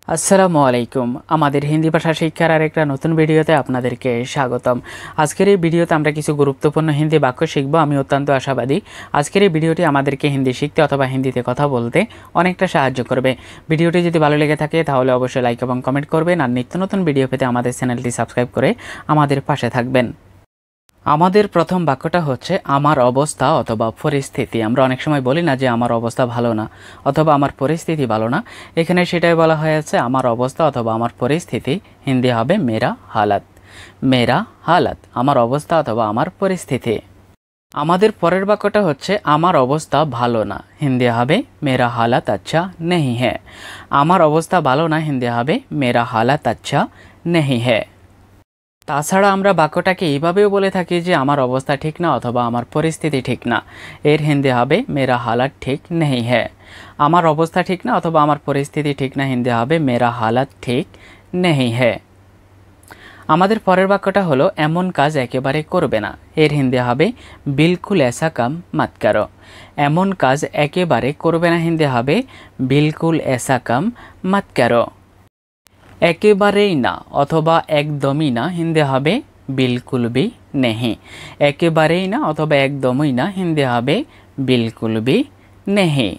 আসসালামু আলাইকুম। আমাদের হিন্দি ভাষা শিক্ষার আরেকটা নতুন ভিডিওতে আপনাদেরকে স্বাগতম। আজকের এই ভিডিওতে আমরা কিছু গুরুত্বপূর্ণ হিন্দি বাক্য শিখব। আমি অত্যন্ত আশাবাদী আজকের এই ভিডিওটি আমাদেরকে হিন্দি শিখতে অথবা হিন্দিতে কথা বলতে অনেকটা সাহায্য করবে। ভিডিওটি যদি ভালো লেগে থাকে তাহলে অবশ্যই লাইক এবং কমেন্ট করবেন, আর নিত্য নতুন ভিডিও পেতে আমাদের চ্যানেলটি সাবস্ক্রাইব করে আমাদের পাশে থাকবেন। আমাদের প্রথম বাক্যটা হচ্ছে আমার অবস্থা অথবা পরিস্থিতি। আমরা অনেক সময় বলি না যে আমার অবস্থা ভালো না অথবা আমার পরিস্থিতি ভালো না, এখানে সেটাই বলা হয়েছে আমার অবস্থা অথবা আমার পরিস্থিতি। হিন্দি হবে মেরা হালাত। মেরা হালাত, আমার অবস্থা অথবা আমার পরিস্থিতি। আমাদের পরের বাক্যটা হচ্ছে আমার অবস্থা ভালো না। হিন্দি হবে মেরা হালাত আচ্ছা নেহি হ্যায়। আমার অবস্থা ভালো না, হিন্দি হবে মেরা হালাত আচ্ছা নেহি হ্যায়। তাছাড়া আমরা বাক্যটাকে এইভাবেও বলে থাকি যে আমার অবস্থা ঠিক না অথবা আমার পরিস্থিতি ঠিক না। এর হিন্দি হবে মেরা হালাত ঠিক নেহি হ্যায়। আমার অবস্থা ঠিক না অথবা আমার পরিস্থিতি ঠিক না, হিন্দি হবে মেরা হালাত ঠিক নেহি হ্যায়। আমাদের পরের বাক্যটা হলো এমন কাজ একেবারে করবে না। এর হিন্দি হবে বিলকুল এসা কাম মত করো। এমন কাজ একেবারে করবে না, হিন্দি হবে বিলকুল এসা কাম মত করো। একেবারেই না অথবা একদমই না, হিন্দি হবে বিলকুল বি নেহি। একেবারেই না অথবা একদমই না, হিন্দি হবে বিলকুল বি নেহি।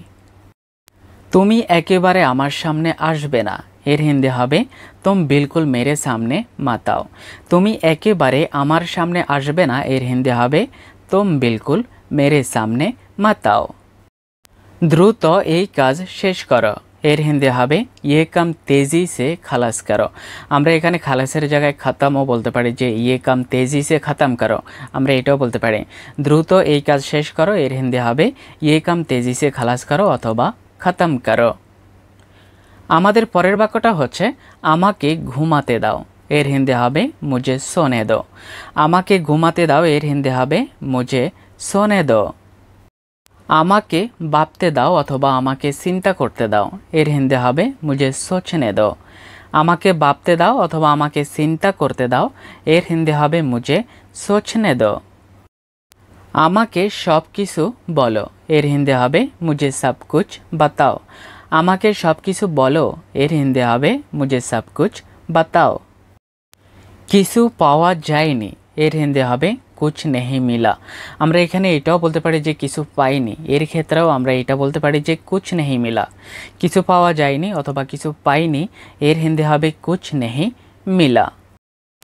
তুমি একেবারে আমার সামনে আসবে না। এর হিন্দি হবে তুম বিলকুল মেরে সামনে মত आओ। তুমি একেবারে আমার সামনে আসবে না, এর হিন্দি হবে তুম বিলকুল মেরে সামনে মত आओ। দ্রুত এই কাজ শেষ করো। এর হিন্দি হবে ইয়ে কাম তেজি সে খালাস করো। আমরা এখানে খালাসের জায়গায় খতমও বলতে পারি, যে ইয়ে কাম তেজি সে খতম করো, আমরা এটাও বলতে পারি। দ্রুত এই কাজ শেষ করো, এর হিন্দি হবে ইয়ে কাম তেজি সে খালাস করো অথবা খতম করো। আমাদের পরের বাক্যটা হচ্ছে আমাকে ঘুমাতে দাও। এর হিন্দি হবে মুঝে সোনে দো। আমাকে ঘুমাতে দাও, এর হিন্দি হবে মুঝে সোনে দো। আমাকে ভাবতে দাও অথবা আমাকে চিন্তা করতে দাও, এর হিন্দি হবে মুঝে সোচনে দো। আমাকে ভাবতে দাও অথবা আমাকে চিন্তা করতে দাও, এর হিন্দি হবে মুঝে সোচনে দো। আমাকে সব কিছু বলো। এর হিন্দি হবে মুঝে সব কুছ বাতাও। আমাকে সব কিছু বলো, এর হিন্দি হবে মুঝে সব কুছ বাতাও। কিছু পাওয়া যায়নি, এর হিন্দি হবে কুছ নেহি মিলা। আমরা এখানে এটাও বলতে পারি যে কিছু পাইনি, এর ক্ষেত্রেও আমরা এটা বলতে পারি যে কুছ নেহি মিলা। কিছু পাওয়া যায়নি অথবা কিছু পাইনি, এর হিন্দি হবে কুছ নেহি মিলা।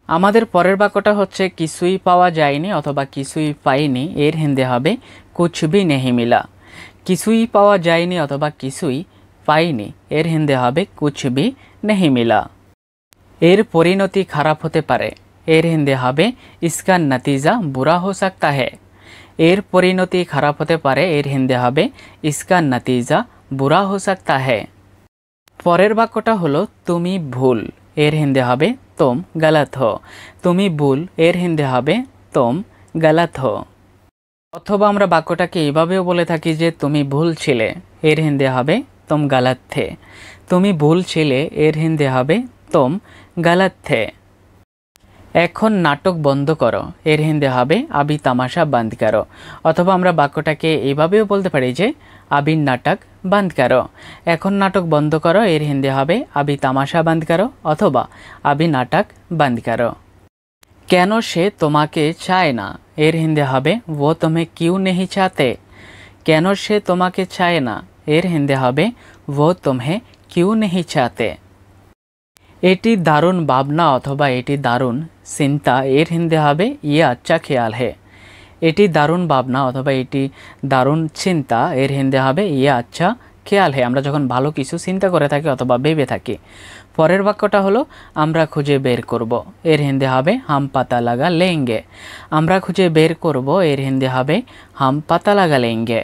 আমাদের পরের বাক্যটা হচ্ছে কিছুই পাওয়া যায়নি অথবা কিছুই পাইনি, এর হিন্দি হবে কুছ ভি নেহি মিলা। কিছুই পাওয়া যায়নি অথবা কিছুই পাইনি, এর হিন্দি হবে কুছ ভি নেহি মিলা। এর পরিণতি খারাপ হতে পারে। এর হিন্দি হবে ইসকা নতিজা বুরা হো সকতা হ্যায়। এর পরিণতি খারাপ হতে পারে, এর হিন্দি হবে ইসকা নতিজা বুরা হো সকতা হ্যায়। পরের বাক্যটা হলো তুমি ভুল। এর হিন্দি হবে তুম গলত হো। তুমি ভুল, এর হিন্দি হবে তুম গলত হো। অথবা আমরা বাক্যটাকে এইভাবেও বলে থাকি যে তুমি ভুল ছিলে, এর হিন্দি হবে তুম গলত থে। তুমি ভুল ছিলে, এর হিন্দি হবে তুম গলত থে। এখন নাটক বন্ধ করো, এর হিন্দি হবে আবি তামাশা বন্ধ করো। অথবা আমরা বাক্যটাকে এইভাবেও বলতে পারি যে আবি নাটক বন্ধ করো। এখন নাটক বন্ধ করো, এর হিন্দি হবে আবি তামাশা বন্ধ করো অথবা আবি নাটক বন্ধ করো। কেন সে তোমাকে চায় না, এর হিন্দি হবে वो तुम्हें क्यों नहीं चाहते। কেন সে তোমাকে চায় না, এর হিন্দি হবে वो तुम्हें क्यों नहीं चाहते। এটি দারুণ ভাবনা অথবা এটি দারুণ চিন্তা, এর হিন্দি হবে ইয়ে আচ্ছা খেয়াল হে। এটি দারুণ ভাবনা অথবা এটি দারুণ চিন্তা, এর হিন্দি হবে ইয়ে আচ্ছা খেয়াল হে। আমরা যখন ভালো কিছু চিন্তা করে থাকি অথবা ভেবে থাকি। পরের বাক্যটা হলো আমরা খুঁজে বের করব। এর হিন্দি হবে হাম পাতা লাগা লেঙ্গে। আমরা খুঁজে বের করব, এর হিন্দি হবে হাম পাতা লাগা লেঙ্গে।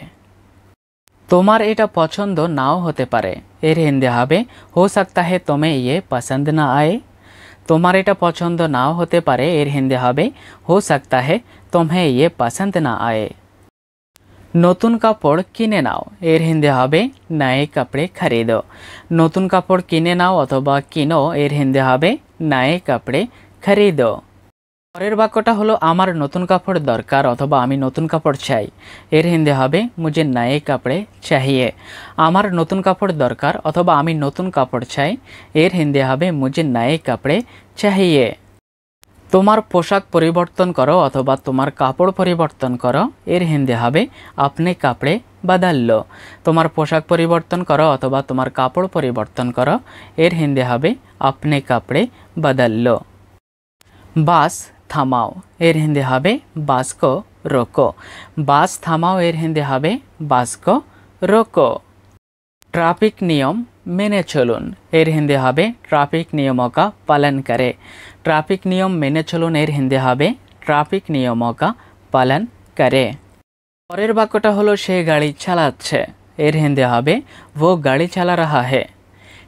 তোমার এটা পছন্দ নাও হতে পারে। এর হিন্দি হবে হো সকতা হে तुम्हें ये पसंद ना आए। তোমার এটা পছন্দ নাও হতে পারে, এর হিন্দি হবে হো সকতা হে तुम्हें ये पसंद ना आए। নতুন কাপড় কিনে নাও, এর হিন্দি হবে নয়ে কাপড়ে খরিদো। নতুন কাপড় কিনে নাও অথবা কিনো, এর হিন্দি হবে নয়ে কাপড়ে খরিদো। পরের বাক্যটা হলো আমার নতুন কাপড় দরকার অথবা আমি নতুন কাপড় চাই। এর হিন্দি হবে মুঝে নয়ে কাপড়ে চাহিয়ে। আমার নতুন কাপড় দরকার অথবা আমি নতুন কাপড় চাই। এর হিন্দি হবে মুঝে নয়ে কাপড়ে চাহিয়ে। তোমার পোশাক পরিবর্তন করো অথবা তোমার কাপড় পরিবর্তন করো। এর হিন্দি হবে আপনি কাপড়ে বদল লো। তোমার পোশাক পরিবর্তন করো অথবা তোমার কাপড় পরিবর্তন করো। এর হিন্দি হবে আপনি কাপড়ে বদল লো। বাস থামাও। এর হিন্দি হবে বাস কো রোকো। বাস থামাও এর হিন্দি হবে বাস কো রোকো। ट्रैफिक नियम मेने चलुन। एर हिंदी হবে ट्रैफिक नियमों का पालन करें। ट्रैफिक नियम मेने चलुन एर हिंदी হবে ट्रैफिक नियमों का पालन करें। পরের বাক্যটা হলো সে গাড়ি চালাচ্ছে। এর হিন্দি হবে वो गाड़ी चला रहा है।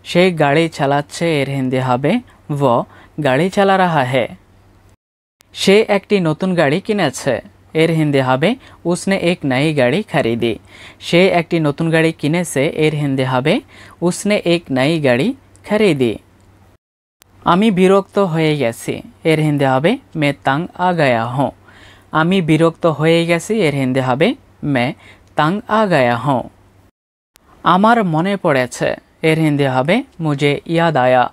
সে গাড়ি চালাচ্ছে এর হিন্দি হবে वो गाड़ी चला रहा है। সে একটি নতুন গাড়ি কিনেছে। এর হিন্দি হবে उसने एक नई गाड़ी खरीदी। সে একটি নতুন গাড়ি কিনেছে এর হিন্দি হবে उसने एक नई गाड़ी खरीदी। আমি বিরক্ত হয়ে গেছি এর হিন্দি হবে मैं तंग आ गया हूँ। আমি বিরক্ত হয়ে গেছি এর হিন্দি হবে मैं तंग आ गया हूँ। আমার মনে পড়েছে এর হিন্দি হবে मुझे याद आया।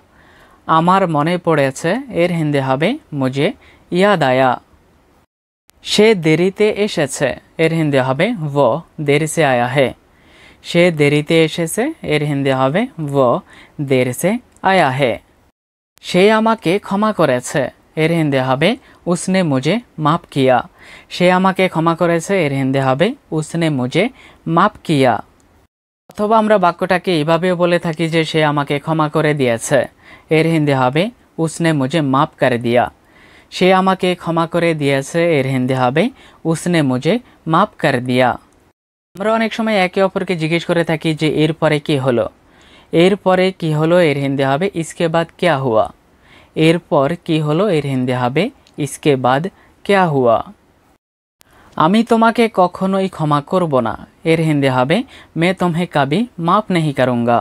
আমার মনে পড়েছে এর হিন্দি হবে मुझे याद आया। সে দেরিতে এসেছে এর হিন্দি হবে वो देर से आया है। সে দেরিতে এসেছে এর হিন্দি হবে वो देर से आया है। সে আমাকে ক্ষমা করেছে এর হিন্দি হবে उसने मुझे माफ किया। সে আমাকে ক্ষমা করেছে এর হিন্দি হবে उसने मुझे माफ किया। অথবা আমরা বাক্যটাকে এইভাবেও বলে থাকি যে সে আমাকে ক্ষমা করে দিয়েছে। এর হিন্দি হবে उसने मुझे माफ कर दिया। সে আমাকে ক্ষমা করে দিয়েছে এর হিন্দি হবে उसने मुझे माफ कर दिया। আমরা অনেক সময় একে অপরকে জিজ্ঞেস করে থাকি যে এরপরে কি হলো। এরপরে কি হলো এর হিন্দি হবে इसके बाद क्या हुआ। এরপর কি হলো এর হিন্দি হবে इसके बाद क्या हुआ। আমি তোমাকে কখনোই ক্ষমা করব না এর হিন্দি হবে मैं तुम्हें कभी माफ नहीं करूँगा।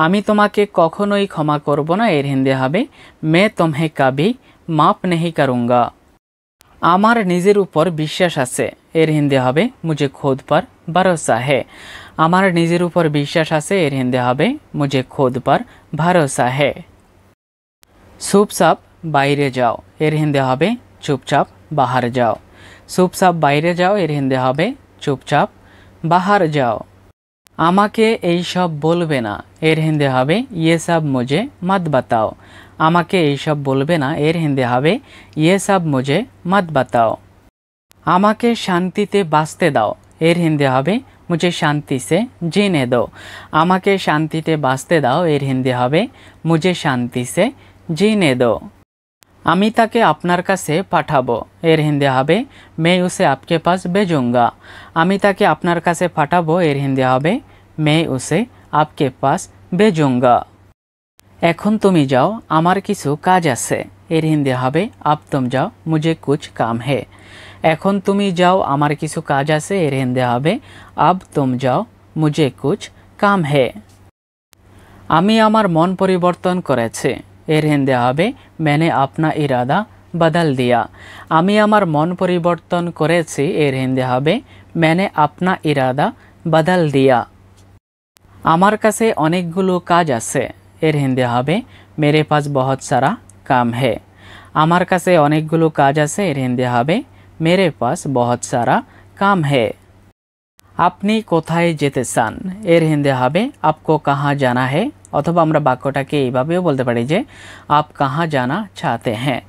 আমি তোমাকে কখনোই ক্ষমা করব না এর হিন্দি হবে मैं तुम्हें कभी माफ नहीं करूँगा। আমার নিজের উপর বিশ্বাস আছে এর হিন্দি হবে मुझे खुद पर भरोसा है। আমার নিজের উপর বিশ্বাস আছে এর হিন্দি হবে मुझे खुद पर भरोसा है। চুপচাপ বাইরে যাও এর হিন্দি হবে চুপচাপ বাহার যাও। চুপচাপ বাইরে যাও এর হিন্দি হবে চুপচাপ বাহার যাও। আমাকে এই সব বলবে না এর হিন্দি হবে ये सब मुझे मत बताओ। আমাকে এই সব বলবে না এর হিন্দি হবে ये सब मुझे मत बताओ। আমাকে শান্তিতে বাঁচতে দাও এর হিন্দি হবে मुझे शांति से जीने दो। আমাকে শান্তিতে বাঁচতে দাও এর হিন্দি হবে मुझे शांति से जीने दो। আমি তাকে আপনার কাছে পাঠাবো এর হিন্দি হবে मैं उसे आपके पास भेजूंगा। আমি তাকে আপনার কাছে পাঠাবো এর হিন্দি হবে मैं उसे आपके पास भेजूंगा। এখন তুমি যাও আমার কিছু কাজ আছে এর হিন্দি হবে अब तुम जाओ मुझे कुछ काम है। এখন তুমি যাও আমার কিছু কাজ আছে এর হিন্দি হবে अब तुम जाओ मुझे कुछ काम है। আমি আমার মন পরিবর্তন করেছি এর হিন্দি হবে मैंने अपना इरादा बदल दिया। আমি আমার মন পরিবর্তন করেছি এর হিন্দি হবে मैंने अपना इरादा बदल दिया। আমার কাছে অনেকগুলো কাজ আছে এর হিন্দি হবে मेरे पास बहुत सारा काम है। আমার কাছে অনেকগুলো কাজ আছে এর হিন্দি হবে मेरे पास बहुत सारा काम है। আপনি কোথায় যেতে চান এর হিন্দি হবে आपको कहाँ जाना है। অথবা আমরা বাক্যটাকে এইভাবেও বলতে পারি যে आप कहाँ जाना चाहते हैं।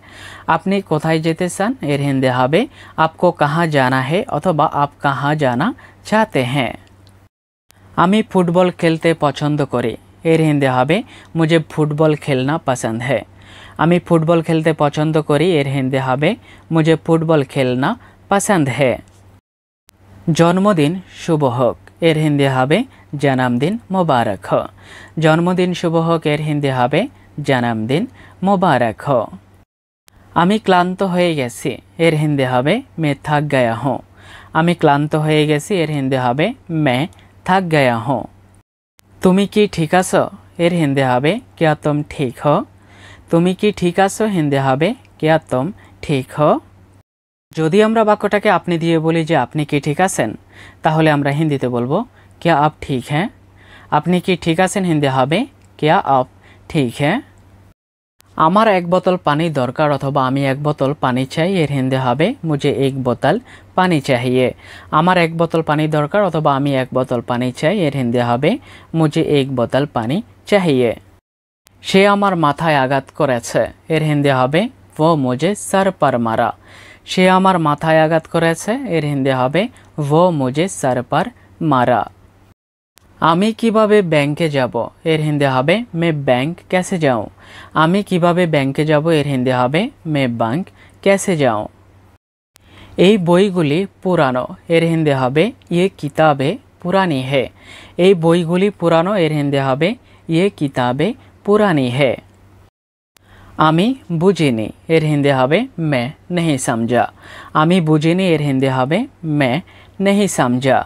আপনি কোথায় যেতে চান এর হিন্দি হবে आपको कहाँ जाना है অথবা आप कहाँ जाना चाहते हैं। আমি ফুটবল খেলতে পছন্দ করি এর হিন্দি হবে मुझे फुटबॉल खेलना पसंद है। আমি ফুটবল খেলতে পছন্দ করি এর হিন্দি হবে मुझे फुटबॉल खेलना पसंद है। জন্মদিন শুভ হোক এর হিন্দি হবে জন্মদিন মোবারক हो। জন্মদিন শুভ হোক এর হিন্দি হবে জন্মদিন মোবারক हो। আমি ক্লান্ত হয়ে গেছি এর হিন্দি হবে मैं थक गया हूँ। আমি ক্লান্ত হয়ে গেছি এর হিন্দি হবে मैं थक गया हूँ। তুমি কি ঠিক আছো এর হিন্দি হবে क्या तुम ठीक हो। তুমি কি ঠিক আছো হিন্দি হবে क्या तुम ঠিক हो। যদি আমরা বাক্যটাকে আপনি দিয়ে বলি যে আপনি কি ঠিক আছেন, তাহলে আমরা হিন্দিতে বলবো क्या आप ठीक हैं। আপনি কি ঠিক আছেন হিন্দি হবে क्या आप ठीक हैं। আমার এক বোতল পানি দরকার অথবা আমি এক বোতল পানি চাই এর হিন্দি হবে मुझे एक बोतल पानी चाहिए। আমার এক বোতল পানি দরকার অথবা আমি এক বোতল পানি চাই এর হিন্দি হবে मुझे एक बोतल पानी चाहिए। সে আমার মাথায় আঘাত করেছে এর হিন্দি হবে वो मुझे सर पर मारा। সে আমার মাথায় আঘাত করেছে এর হিন্দি হবে वो मुझे सर पर मारा। আমি কিভাবে ব্যাংকে যাব এর হিন্দি হবে मैं बैंक कैसे जाऊं। আমি কিভাবে ব্যাংকে যাব এর হিন্দি হবে मैं बैंक कैसे जाऊं। এই বইগুলি পুরানো এর হিন্দি হবে ये किताबें पुरानी है। এই বইগুলি পুরানো এর হিন্দি হবে ये किताबें पुरानी है। আমি বুঝিনি এর হিন্দি হবে मैं नहीं समझा। আমি বুঝিনি এর হিন্দি হবে मैं नहीं समझा।